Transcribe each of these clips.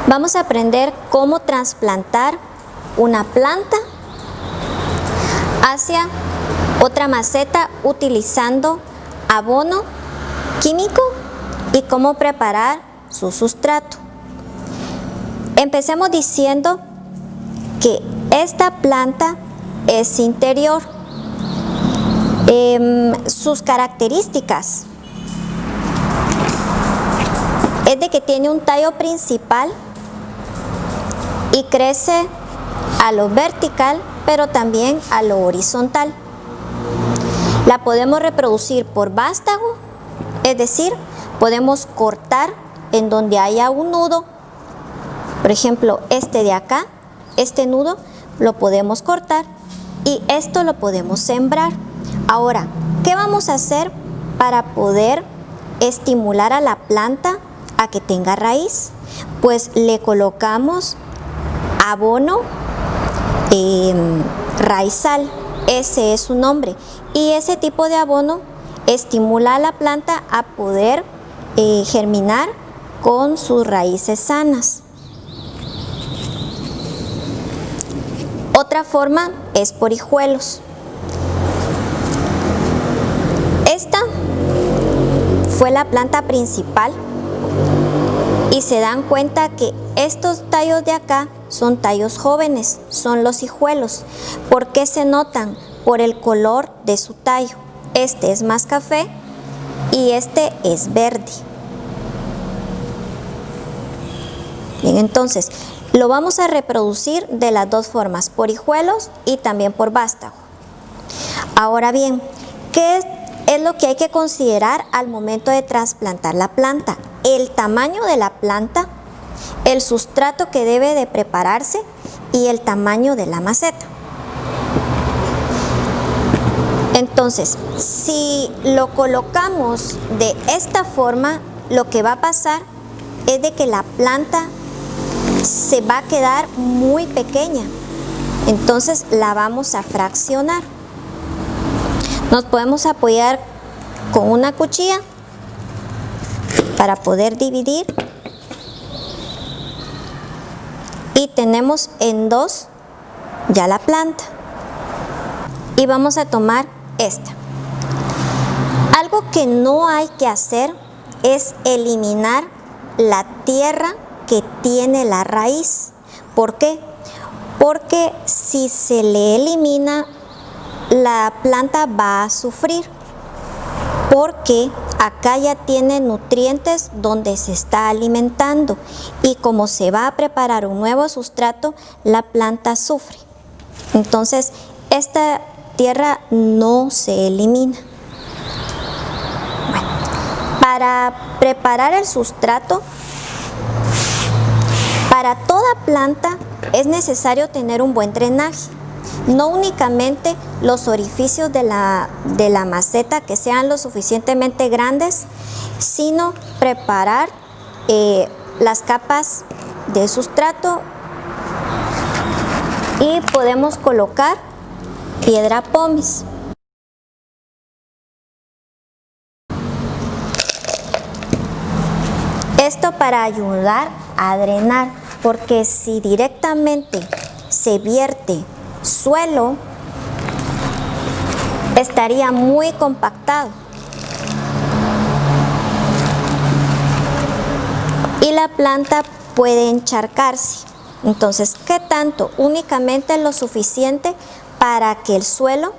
Vamos a aprender cómo trasplantar una planta hacia otra maceta utilizando abono químico y cómo preparar su sustrato. Empecemos diciendo que esta planta es interior. Sus características es de que tiene un tallo principal y crece a lo vertical, pero también a lo horizontal. La podemos reproducir por vástago, es decir, podemos cortar en donde haya un nudo. Por ejemplo, este de acá, este nudo lo podemos cortar y esto lo podemos sembrar. Ahora, ¿qué vamos a hacer para poder estimular a la planta a que tenga raíz? Pues le colocamos abono raizal, ese es su nombre, y ese tipo de abono estimula a la planta a poder germinar con sus raíces sanas. Otra forma es por hijuelos. Esta fue la planta principal y se dan cuenta que estos tallos de acá son tallos jóvenes, son los hijuelos. ¿Por qué se notan? Por el color de su tallo. Este es más café y este es verde. Bien, entonces lo vamos a reproducir de las dos formas, por hijuelos y también por vástago. Ahora bien, ¿qué es lo que hay que considerar al momento de trasplantar la planta? El tamaño de la planta, el sustrato que debe de prepararse y el tamaño de la maceta. Entonces, si lo colocamos de esta forma, lo que va a pasar es de que la planta se va a quedar muy pequeña. Entonces la vamos a fraccionar. Nos podemos apoyar con una cuchilla para poder dividir. Y tenemos en dos ya la planta. Y vamos a tomar esta. Algo que no hay que hacer es eliminar la tierra que tiene la raíz. ¿Por qué? Porque si se le elimina, la planta va a sufrir, porque acá ya tiene nutrientes donde se está alimentando y como se va a preparar un nuevo sustrato, la planta sufre. Entonces, esta tierra no se elimina. Bueno, para preparar el sustrato, para toda planta es necesario tener un buen drenaje. No únicamente los orificios de la maceta que sean lo suficientemente grandes, sino preparar las capas de sustrato y podemos colocar piedra pómez. Esto para ayudar a drenar, porque si directamente se vierte suelo, estaría muy compactado y la planta puede encharcarse. Entonces, ¿qué tanto? Únicamente lo suficiente para que el suelo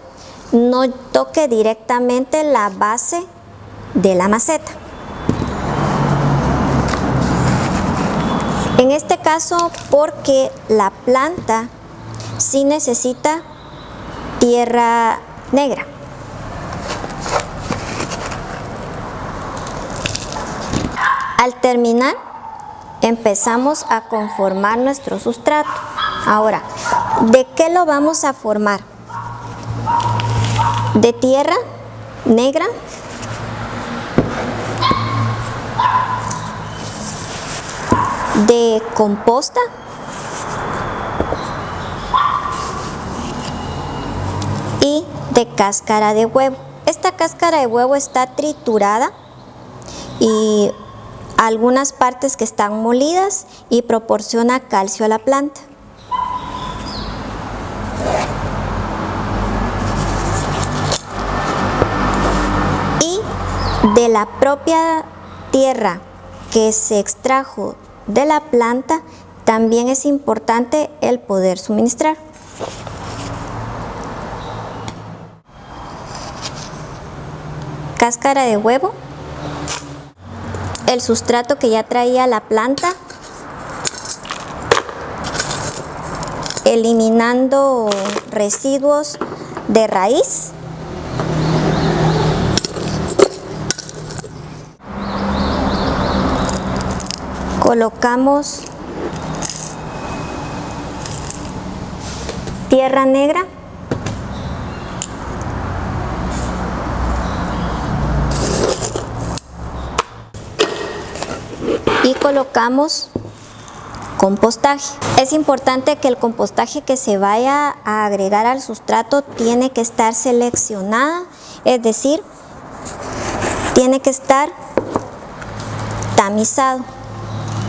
no toque directamente la base de la maceta. En este caso, porque la planta sí necesita tierra negra. Al terminar, empezamos a conformar nuestro sustrato. Ahora, ¿de qué lo vamos a formar? ¿De tierra negra? ¿De composta? Y de cáscara de huevo. Esta cáscara de huevo está triturada y algunas partes que están molidas y proporciona calcio a la planta. Y de la propia tierra que se extrajo de la planta, también es importante el poder suministrar. Cáscara de huevo, el sustrato que ya traía la planta, eliminando residuos de raíz. Colocamos tierra negra. Y colocamos compostaje. Es importante que el compostaje que se vaya a agregar al sustrato tiene que estar seleccionada, es decir, tiene que estar tamizado.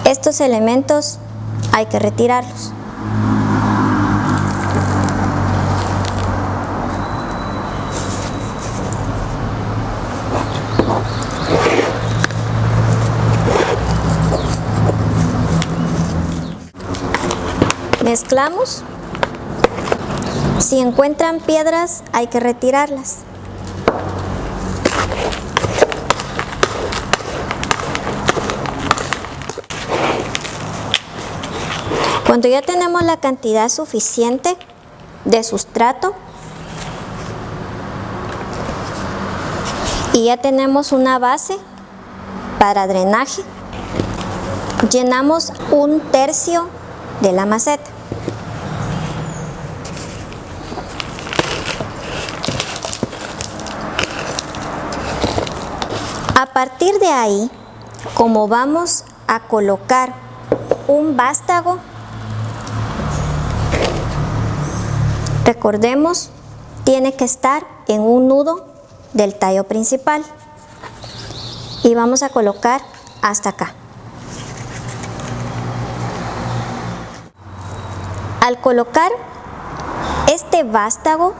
Estos elementos hay que retirarlos. Mezclamos. Si encuentran piedras, hay que retirarlas. Cuando ya tenemos la cantidad suficiente de sustrato y ya tenemos una base para drenaje, llenamos 1/3 de la maceta. A partir de ahí, como vamos a colocar un vástago, recordemos, tiene que estar en un nudo del tallo principal y vamos a colocar hasta acá. Al colocar este vástago,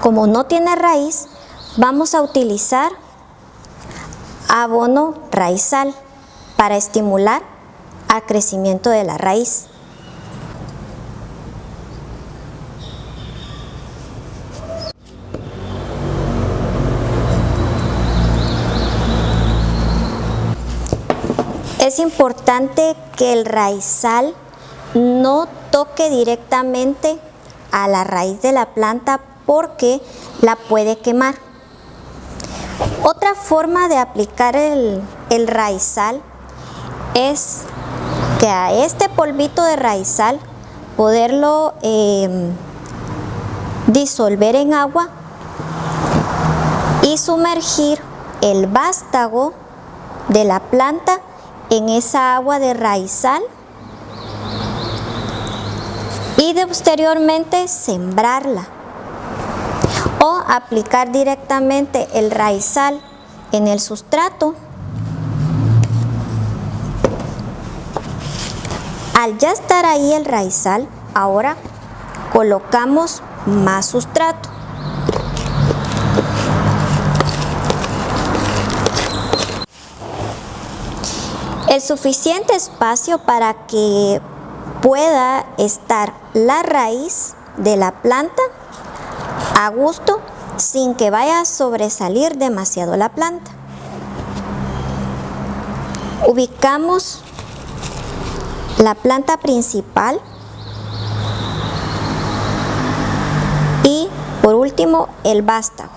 como no tiene raíz, vamos a utilizar abono raizal para estimular al crecimiento de la raíz. Es importante que el raizal no toque directamente a la raíz de la planta porque la puede quemar. Otra forma de aplicar el raizal es que a este polvito de raizal poderlo disolver en agua y sumergir el vástago de la planta en esa agua de raizal y posteriormente sembrarla o aplicar directamente el raizal en el sustrato. Al ya estar ahí el raizal, ahora colocamos más sustrato. El suficiente espacio para que pueda estar la raíz de la planta a gusto sin que vaya a sobresalir demasiado la planta. Ubicamos la planta principal y por último el vástago.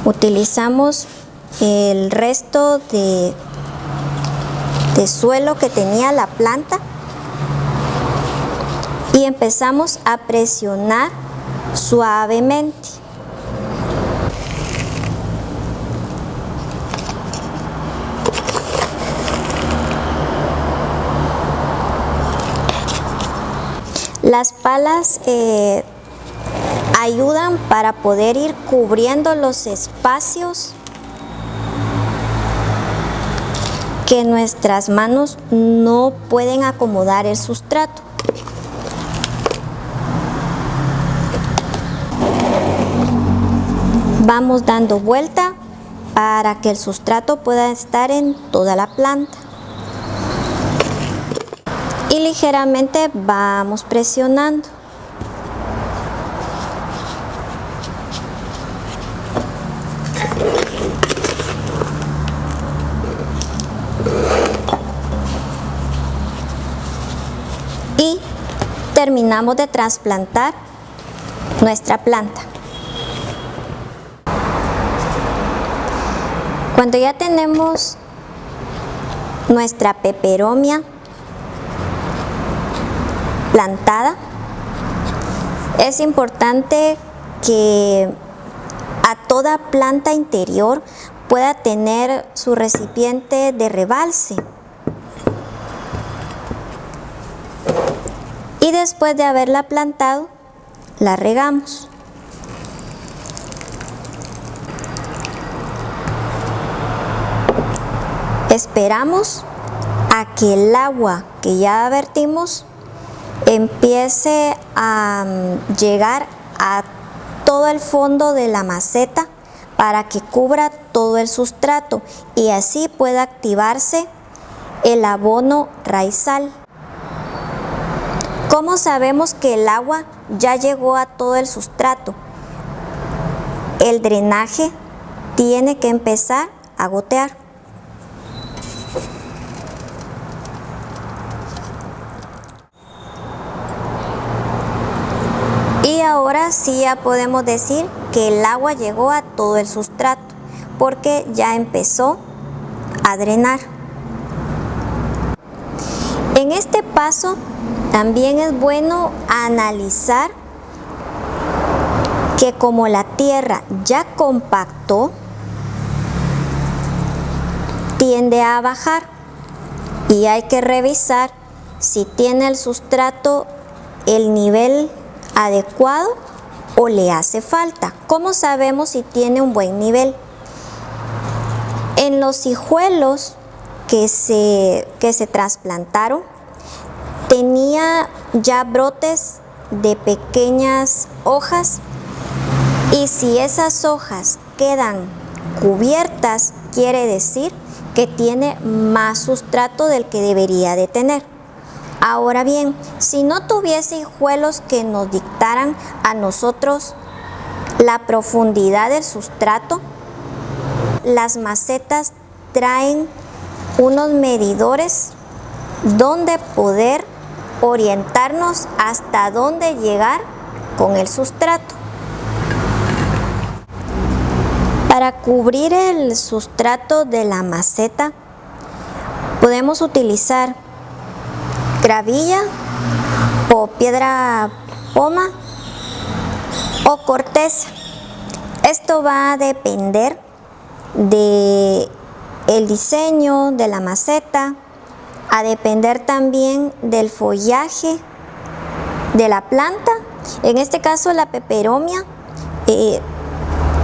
Utilizamos el resto de suelo que tenía la planta y empezamos a presionar suavemente. Las palas ayudan para poder ir cubriendo los espacios que nuestras manos no pueden acomodar el sustrato. Vamos dando vuelta para que el sustrato pueda estar en toda la planta. Y ligeramente vamos presionando. Y terminamos de trasplantar nuestra planta. Cuando ya tenemos nuestra peperomia plantada, es importante que a toda planta interior pueda tener su recipiente de rebalse. Y después de haberla plantado, la regamos. Esperamos a que el agua que ya vertimos empiece a llegar a todo el fondo de la maceta para que cubra todo el sustrato y así pueda activarse el abono raizal. ¿Cómo sabemos que el agua ya llegó a todo el sustrato? El drenaje tiene que empezar a gotear. Y ahora sí ya podemos decir que el agua llegó a todo el sustrato porque ya empezó a drenar. En este paso también es bueno analizar que como la tierra ya compactó, tiende a bajar y hay que revisar si tiene el sustrato el nivel adecuado o le hace falta. ¿Cómo sabemos si tiene un buen nivel? En los hijuelos que se trasplantaron, tenía ya brotes de pequeñas hojas y si esas hojas quedan cubiertas, quiere decir que tiene más sustrato del que debería de tener. Ahora bien, si no tuviese hijuelos que nos dictaran a nosotros la profundidad del sustrato, las macetas traen unos medidores donde poder orientarnos hasta dónde llegar con el sustrato. Para cubrir el sustrato de la maceta, podemos utilizar gravilla o piedra poma o corteza. Esto va a depender del diseño de la maceta, a depender también del follaje de la planta. En este caso la peperomia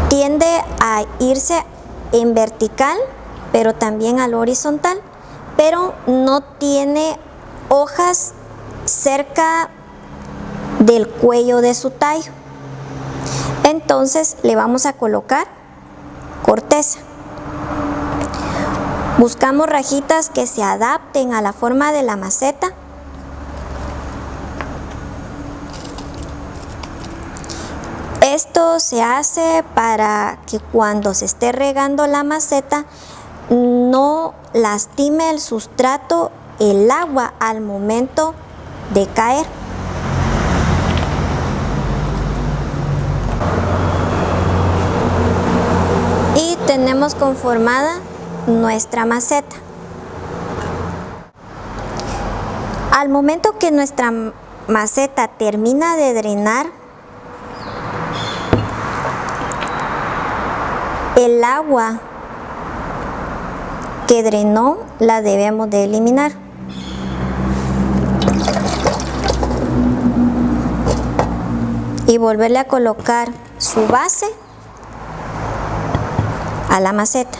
tiende a irse en vertical, pero también al horizontal, pero no tiene hojas cerca del cuello de su tallo. Entonces le vamos a colocar corteza. Buscamos rajitas que se adapten a la forma de la maceta. Esto se hace para que cuando se esté regando la maceta no lastime el sustrato el agua al momento de caer. Y tenemos conformada nuestra maceta. Al momento que nuestra maceta termina de drenar, el agua que drenó la debemos de eliminar. y volverle a colocar su base a la maceta.